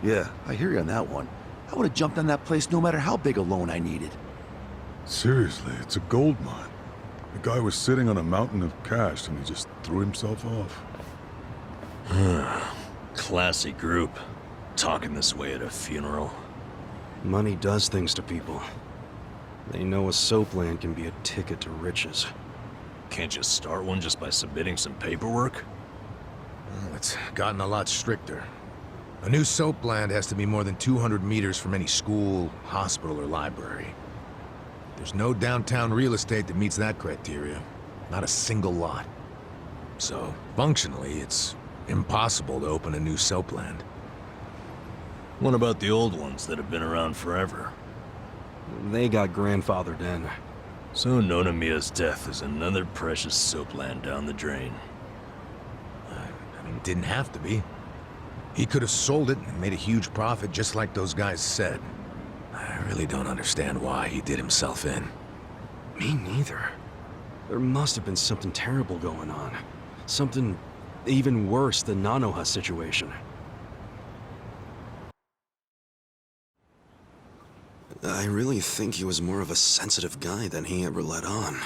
Yeah, I hear you on that one. I would have jumped on that place no matter how big a loan I needed. Seriously, it's a gold mine. The guy was sitting on a mountain of cash and he just threw himself off. Classy group. Talking this way at a funeral. Money does things to people. They know a soap land can be a ticket to riches. Can't you start one just by submitting some paperwork? Well, it's gotten a lot stricter. A new soap land has to be more than 200 meters from any school, hospital, or library. There's no downtown real estate that meets that criteria. Not a single lot. So, functionally, it's impossible to open a new soap land. What about the old ones that have been around forever? They got grandfathered in. So Nonomiya's death is another precious soap land down the drain. I mean, it didn't have to be. He could have sold it and made a huge profit just like those guys said. I really don't understand why he did himself in. Me neither. There must have been something terrible going on. Something even worse than Nanoha's situation. I really think he was more of a sensitive guy than he ever let on.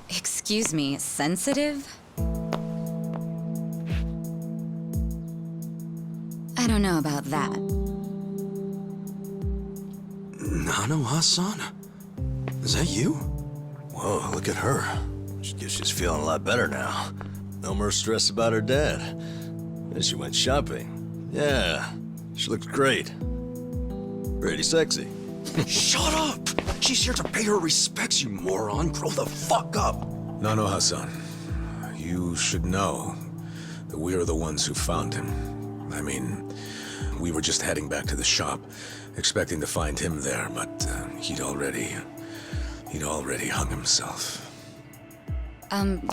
Excuse me, sensitive? I don't know about that. Nanoha-san? Is that you? Whoa, look at her. I guess she's feeling a lot better now. No more stress about her dad. And she went shopping. Yeah, she looks great. Pretty sexy. Shut up! She's here to pay her respects, you moron. Grow the fuck up! Nanoha-san, you should know that we are the ones who found him. I mean, we were just heading back to the shop, expecting to find him there, but he'd already hung himself.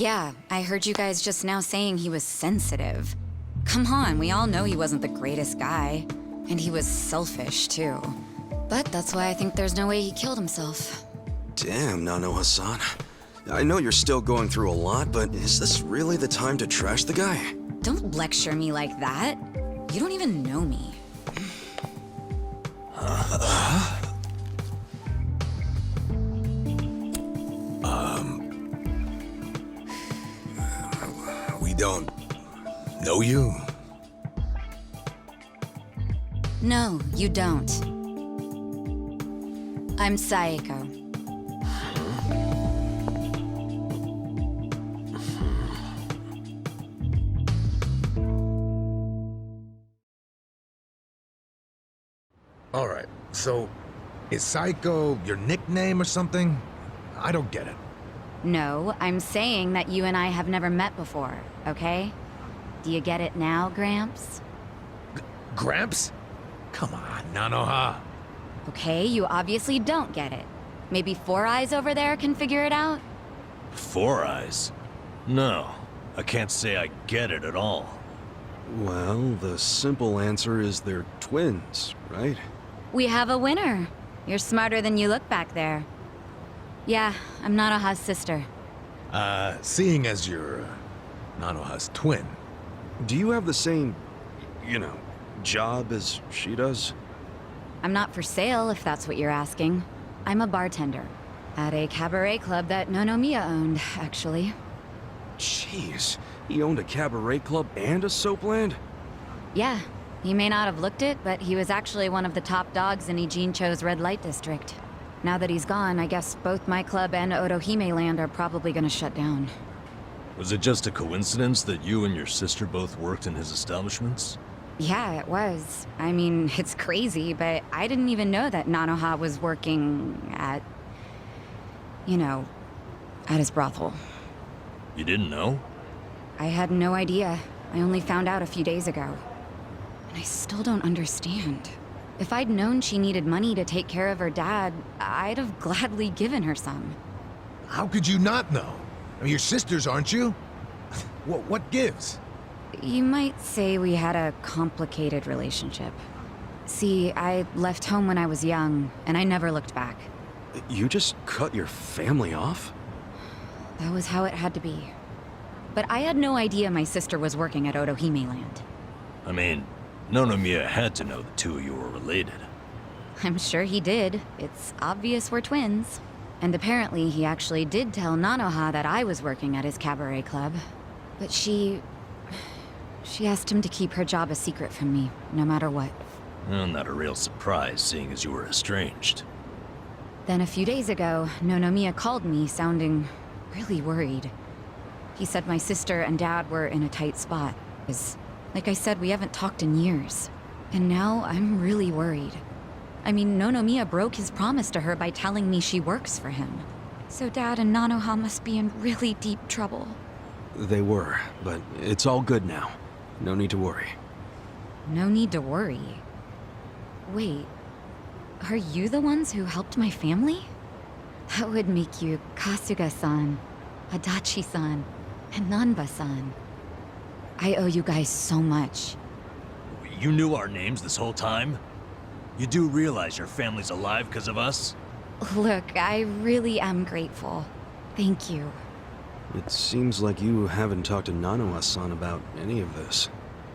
Yeah, I heard you guys just now saying he was sensitive. Come on, we all know he wasn't the greatest guy. And he was selfish, too. But that's why I think there's no way he killed himself. Damn, Nanoha-san. I know you're still going through a lot, but is this really the time to trash the guy? Don't lecture me like that. You don't even know me. We don't know you? No, you don't. I'm Saeko. All right, so is Psycho your nickname or something? I don't get it. No, I'm saying that you and I have never met before, okay? Do you get it now, Gramps? Gramps? Come on, Nanoha. Okay, you obviously don't get it. Maybe Four Eyes over there can figure it out? Four Eyes? No, I can't say I get it at all. Well, the simple answer is they're twins, right? We have a winner. You're smarter than you look back there. Yeah, I'm Nanoha's sister. Seeing as you're Nanoha's twin. Do you have the same, job as she does? I'm not for sale, if that's what you're asking. I'm a bartender. At a cabaret club that Nonomiya owned, actually. Jeez, he owned a cabaret club and a soap land? Yeah, he may not have looked it, but he was actually one of the top dogs in Ijincho's red light district. Now that he's gone, I guess both my club and Otohime land are probably gonna shut down. Was it just a coincidence that you and your sister both worked in his establishments? Yeah, it was. I mean, it's crazy, but I didn't even know that Nanoha was working at... at his brothel. You didn't know? I had no idea. I only found out a few days ago. And I still don't understand. If I'd known she needed money to take care of her dad, I'd have gladly given her some. How could you not know? I mean, you're sisters, aren't you? What gives? You might say we had a complicated relationship. See, I left home when I was young, and I never looked back. You just cut your family off? That was how it had to be. But I had no idea my sister was working at Otohime land. I mean, Nonomiya had to know the two of you were related. I'm sure he did. It's obvious we're twins. And apparently he actually did tell Nanoha that I was working at his cabaret club. But she asked him to keep her job a secret from me, no matter what. Well, not a real surprise, seeing as you were estranged. Then a few days ago, Nonomiya called me, sounding really worried. He said my sister and dad were in a tight spot. Like I said, we haven't talked in years. And now I'm really worried. I mean, Nonomiya broke his promise to her by telling me she works for him. So Dad and Nanoha must be in really deep trouble. They were, but it's all good now. No need to worry. No need to worry. Wait, are you the ones who helped my family? That would make you Kasuga-san, Adachi-san, and Nanba-san. I owe you guys so much. You knew our names this whole time? You do realize your family's alive because of us? Look, I really am grateful. Thank you. It seems like you haven't talked to Nanoha-san about any of this.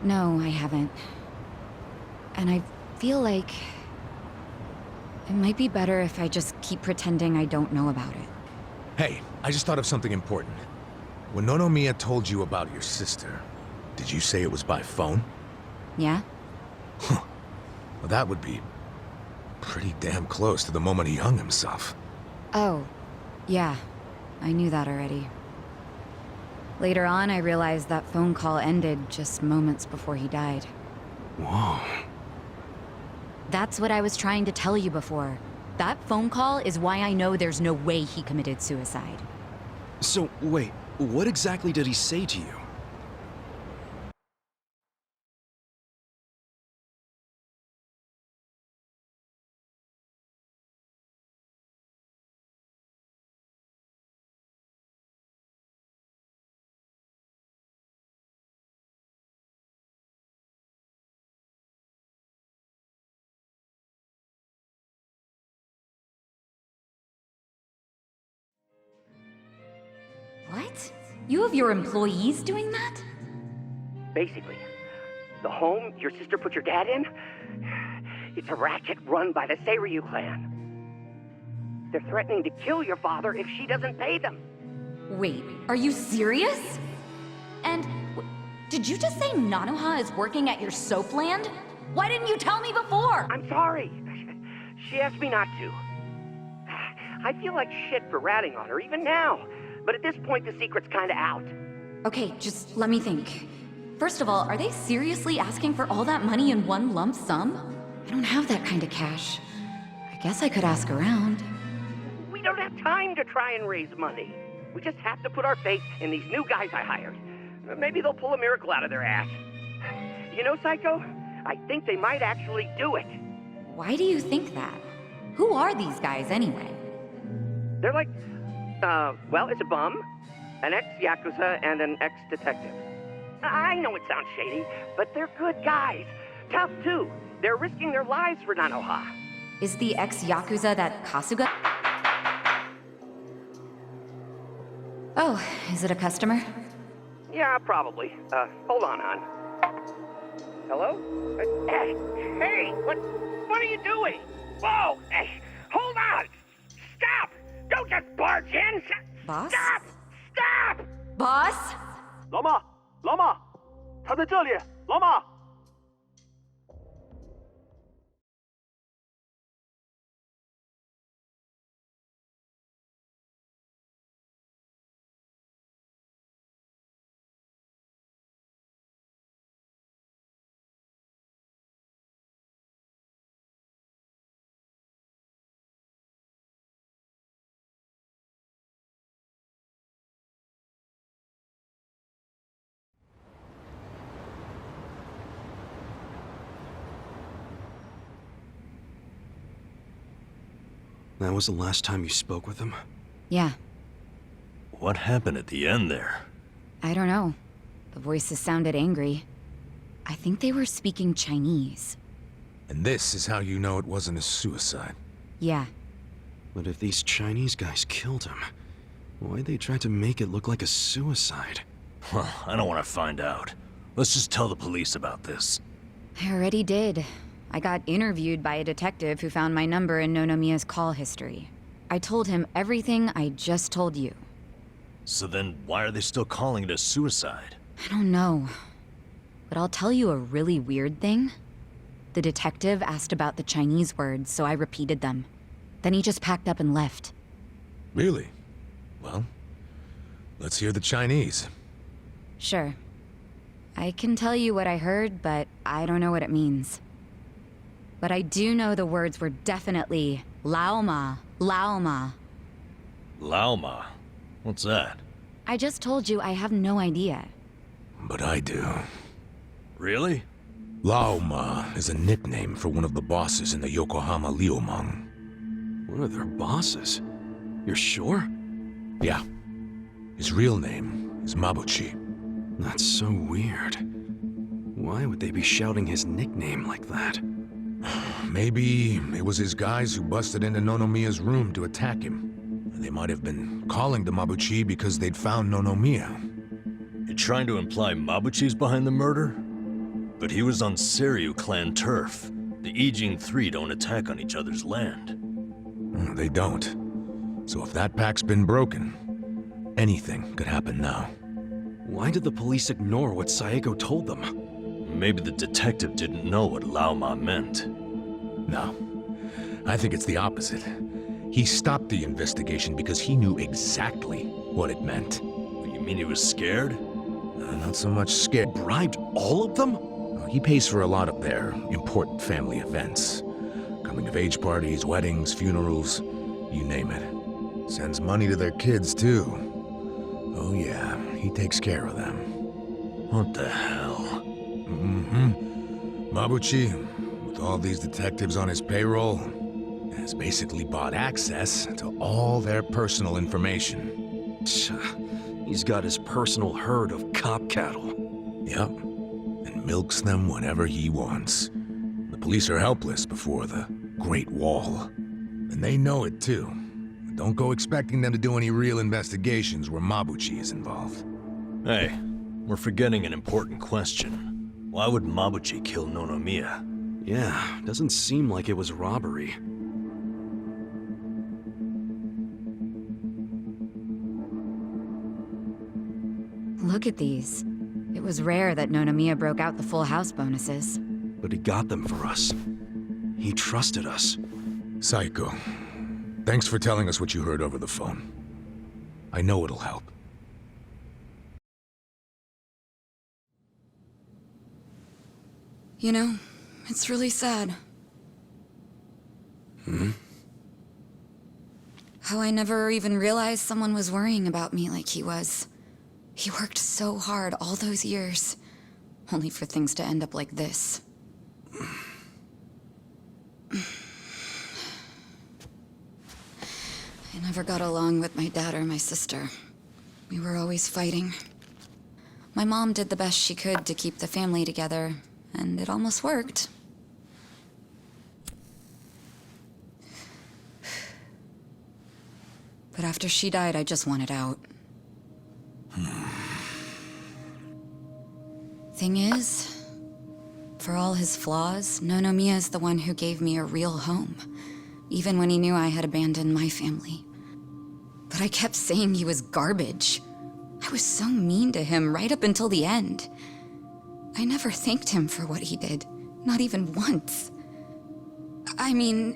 No, I haven't. And I feel like it might be better if I just keep pretending I don't know about it. Hey, I just thought of something important. When Nonomiya told you about your sister, did you say it was by phone? Yeah? Huh. Well, that would be pretty damn close to the moment he hung himself. Oh, yeah. I knew that already. Later on, I realized that phone call ended just moments before he died. Whoa. That's what I was trying to tell you before. That phone call is why I know there's no way he committed suicide. So, wait, what exactly did he say to you? What? You have your employees doing that? Basically, the home your sister put your dad in, it's a racket run by the Seiryu clan. They're threatening to kill your father if she doesn't pay them. Wait, are you serious? And did you just say Nanoha is working at your soap land? Why didn't you tell me before? I'm sorry. She asked me not to. I feel like shit for ratting on her even now. But at this point, the secret's kinda out. Okay, just let me think. First of all, are they seriously asking for all that money in one lump sum? I don't have that kind of cash. I guess I could ask around. We don't have time to try and raise money. We just have to put our faith in these new guys I hired. Maybe they'll pull a miracle out of their ass. You know, Psycho? I think they might actually do it. Why do you think that? Who are these guys anyway? They're like, well, it's a bum, an ex-Yakuza, and an ex-detective. I know it sounds shady, but they're good guys. Tough, too. They're risking their lives for Nanoha. Is the ex-Yakuza that Kasuga? Oh, is it a customer? Yeah, probably. Hold on, hon. Hello? Hey, what are you doing? Whoa! Hey, hold on! Stop! Don't just barge in! Boss? Stop! Stop! Boss? 老妈，老妈，他在这里，老妈。That was the last time you spoke with him? Yeah, What happened at the end there? I don't know. The voices sounded angry. I think they were speaking Chinese. And this is how you know it wasn't a suicide. Yeah, But if these Chinese guys killed him, why'd they try to make it look like a suicide? Well, I don't want to find out. Let's just tell the police about this. I already did. I got interviewed by a detective who found my number in Nonomiya's call history. I told him everything I just told you. So then, why are they still calling it a suicide? I don't know. But I'll tell you a really weird thing. The detective asked about the Chinese words, so I repeated them. Then he just packed up and left. Really? Well, let's hear the Chinese. Sure. I can tell you what I heard, but I don't know what it means. But I do know the words were definitely Lao Ma, Lao Ma. Lao Ma? What's that? I just told you I have no idea. But I do. Really? Lao Ma is a nickname for one of the bosses in the Yokohama Liumang. One of their bosses? You're sure? Yeah. His real name is Mabuchi. That's so weird. Why would they be shouting his nickname like that? Maybe it was his guys who busted into Nonomiya's room to attack him. They might have been calling to Mabuchi because they'd found Nonomiya. You're trying to imply Mabuchi's behind the murder? But he was on Seiryu clan turf. The Ijin Three don't attack on each other's land. They don't. So if that pact's been broken, anything could happen now. Why did the police ignore what Saeko told them? Maybe the detective didn't know what Lao Ma meant. No. I think it's the opposite. He stopped the investigation because he knew exactly what it meant. You mean he was scared? Not so much scared. Bribed all of them? He pays for a lot of their important family events. Coming-of-age parties, weddings, funerals, you name it. Sends money to their kids, too. Oh yeah, he takes care of them. What the hell? Mabuchi, with all these detectives on his payroll, has basically bought access to all their personal information. He's got his personal herd of cop cattle. Yep. And milks them whenever he wants. The police are helpless before the Great Wall. And they know it too. Don't go expecting them to do any real investigations where Mabuchi is involved. Hey, we're forgetting an important question. Why would Mabuchi kill Nonomiya? Yeah, doesn't seem like it was robbery. Look at these. It was rare that Nonomiya broke out the full house bonuses. But he got them for us. He trusted us. Saeko, thanks for telling us what you heard over the phone. I know it'll help. You know, it's really sad. How I never even realized someone was worrying about me like he was. He worked so hard all those years, only for things to end up like this. I never got along with my dad or my sister. We were always fighting. My mom did the best she could to keep the family together, and it almost worked. But after she died, I just wanted out. Thing is, for all his flaws, Nonomiya is the one who gave me a real home, even when he knew I had abandoned my family. But I kept saying he was garbage. I was so mean to him right up until the end. I never thanked him for what he did, not even once. I mean,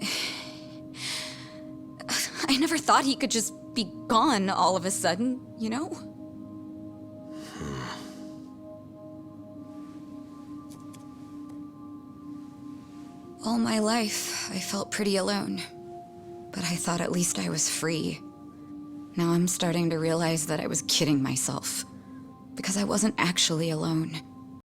I never thought he could just be gone all of a sudden, you know? All my life, I felt pretty alone. But I thought at least I was free. Now I'm starting to realize that I was kidding myself. Because I wasn't actually alone.